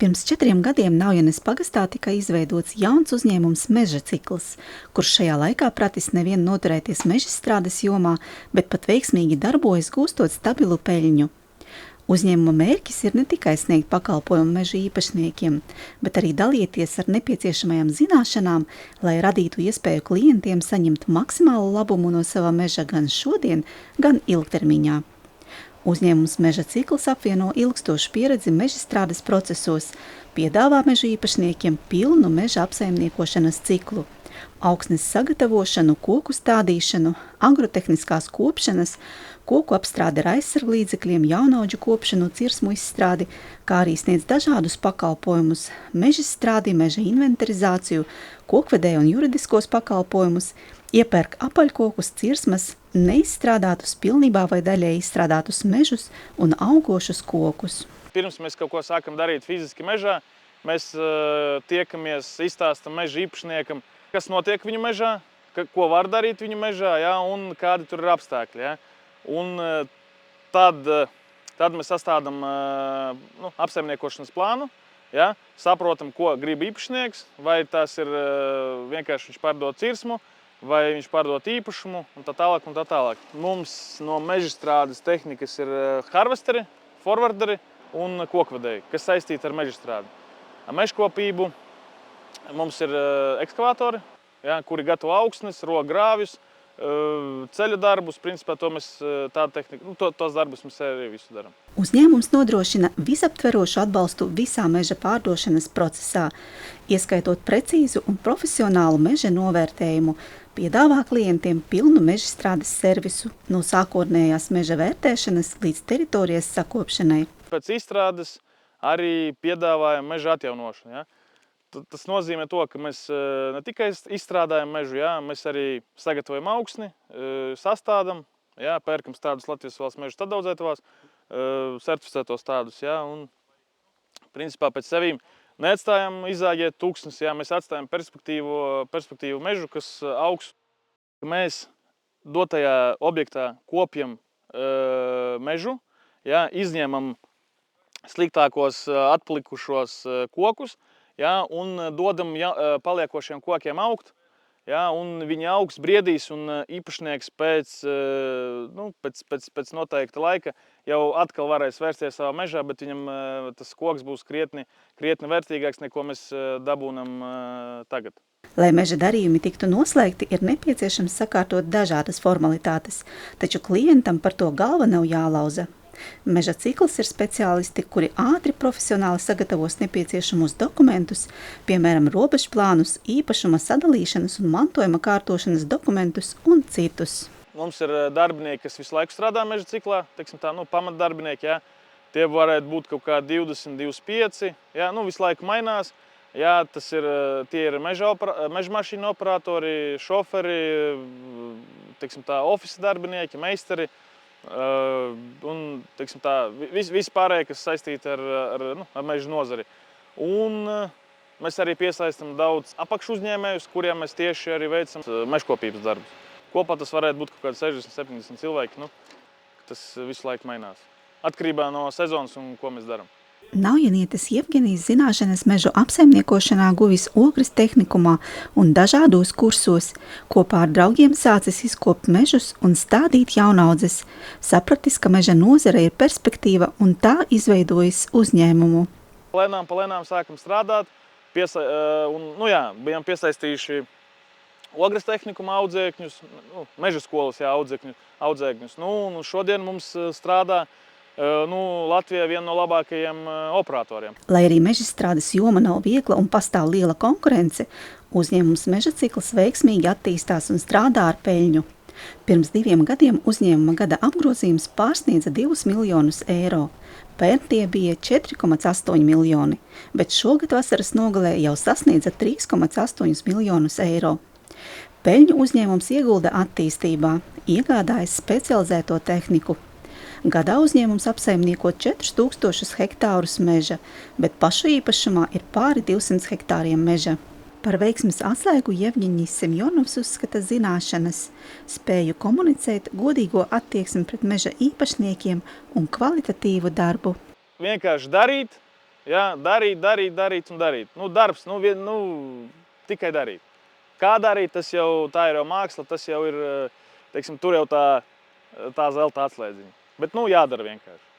Pirms 4 gadiem Naujenes pagastā tika izveidots jauns uzņēmums Meža cikls, kurš šajā laikā pratis nevien noturēties mežstrādes jomā, bet pat veiksmīgi darbojas, gūstot stabilu peļņu. Uzņēmuma mērķis ir ne tikai sniegt pakalpojumu meža īpašniekiem, bet arī dalīties ar nepieciešamajām zināšanām, lai radītu iespēju klientiem saņemt maksimālu labumu no sava meža gan šodien, gan ilgtermiņā. Uzņēmums Meža cikls apvieno ilgstošu pieredzi mežstrādes procesos, piedāvā meža īpašniekiem pilnu meža apsaimniekošanas ciklu, augsnes sagatavošanu, koku stādīšanu, agrotehniskās kopšanas, koku apstrādi ar aizsarglīdzekļiem, jaunaudžu kopšanu, cirsmu izstrādi, kā arī sniedz dažādus pakalpojumus, mežstrādi, meža inventarizāciju, kokvedēju un juridiskos pakalpojumus, iepērk apaļkokus, cirsmas, neizstrādātus pilnībā vai daļai izstrādātus mežus un augošus kokus. Pirms mēs kaut ko sākam darīt fiziski mežā, mēs tiekamies, izstāstam meža īpašniekam, kas notiek viņu mežā, ko var darīt viņu mežā, ja, un kādi tur ir apstākļi. Ja. Un tad mēs sastādam apsaimniekošanas plānu, ja, saprotam, ko grib īpašnieks, vai tas ir vienkārši viņš pārdod cirsmu, vai viņš pārdod īpašumu un tā tālāk un tā tālāk. Mums no mežstrādes tehnikas ir harvesteri, forwarderi un kokvedēji, kas saistīti ar mežstrādi. Ar mežkopību mums ir ekskavātori, ja, kuri gatavo augsnes, rok grāvjus, ceļu darbus, principā to mēs tādu tehniku, tos darbus mēs arī visu darām. Uzņēmums nodrošina visaptverošu atbalstu visā meža pārdošanas procesā, ieskaitot precīzu un profesionālu meža novērtējumu, piedāvā klientiem pilnu mežstrādes servisu no sākotnējās meža vērtēšanas līdz teritorijas sakopšanai. Pēc izstrādes arī piedāvājam meža atjaunošanu. Ja? Tas nozīmē to, ka mēs ne tikai izstrādājam mežu, ja? Mēs arī sagatavojam augsni, sastādam, ja? Pērkam tādus Latvijas valsts mežu stādaudzētavās, certificētos tādus, ja? Un principā pēc sevīm neatstājam izāģēt tūkstnes, ja? Mēs atstājam perspektīvu mežu, kas augs. Mēs dotajā objektā kopjam mežu, ja? Izņemam sliktākos atpalikušos kokus, ja, un dodam paliekošiem kokiem augt, ja, un viņi augs briedīs, un īpašnieks pēc noteikta laika jau atkal varēs vērsties savā mežā, bet viņam tas koks būs krietni vērtīgāks, neko mēs dabūnam tagad. Lai meža darījumi tiktu noslēgti, ir nepieciešams sakārtot dažādas formalitātes, taču klientam par to galva nav jālauza. Meža cikls ir speciālisti, kuri ātri profesionāli sagatavos nepieciešamos dokumentus, piemēram, robežplānus, īpašuma sadalīšanas un mantojuma kārtošanas dokumentus un citus. Mums ir darbinieki, kas visu laiku strādā meža ciklā, teiksim tā, pamatdarbinieki, ja. Tie varētu būt kaut kā 20, 25, ja, visu laiku mainās. Ja, tie ir meža mašīnu operatori, šoferi, teiksim tā, ofisa darbinieki, meistari. Un, teiksim tā, visi pārējie, kas saistīti ar meža nozari. Un mēs arī piesaistam daudz apakšu uzņēmējus, kuriem mēs tieši arī veicam mežkopības darbus. Kopā tas varētu būt kaut kādi 60-70 cilvēki, tas visu laiku mainās. Atkarībā no sezonas un ko mēs darām. Naujenietis Jevgenijs zināšanas mežu apsaimniekošanā guvis Ogres tehnikumā un dažādos kursos. Kopā ar draugiem sācis izkopt mežus un stādīt jaunaudzes. Sapratis, ka meža nozare ir perspektīva un tā izveidojis uzņēmumu. Palēnām sākam strādāt, bijām piesaistījuši Ogres tehnikuma audzēkņus, meža skolas audzēkņus. Un šodien mums strādā Latvijā viena no labākajiem operatoriem. Lai arī mežstrādes joma nav viegla un pastāv liela konkurence, uzņēmums Meža cikls veiksmīgi attīstās un strādā ar peļņu. Pirms 2 gadiem uzņēmuma gada apgrozījums pārsniedza 2 miljonus eiro. Pērn tie bija 4,8 miljoni, bet šogad vasaras nogalē jau sasniedza 3,8 miljonus eiro. Peļņu uzņēmums iegulda attīstībā, iegādājas specializēto tehniku. Gadā uzņēmums apsaimnieko 4000 hektārus meža, bet pašu īpašumā ir pāri 200 hektāriem meža. Par veiksmes atslēgu Jevgeņijs Semjonovs uzskata zināšanas, spēju komunicēt, godīgo attieksmi pret meža īpašniekiem un kvalitatīvu darbu. Vienkārši darīt, Ja? Darīt un darīt. Darbs, tikai darīt. Kā darīt, tā ir jau māksla, tas jau ir, teiksim, tur jau tā zelta atslēdziņa. Bet, jādara vienkārši.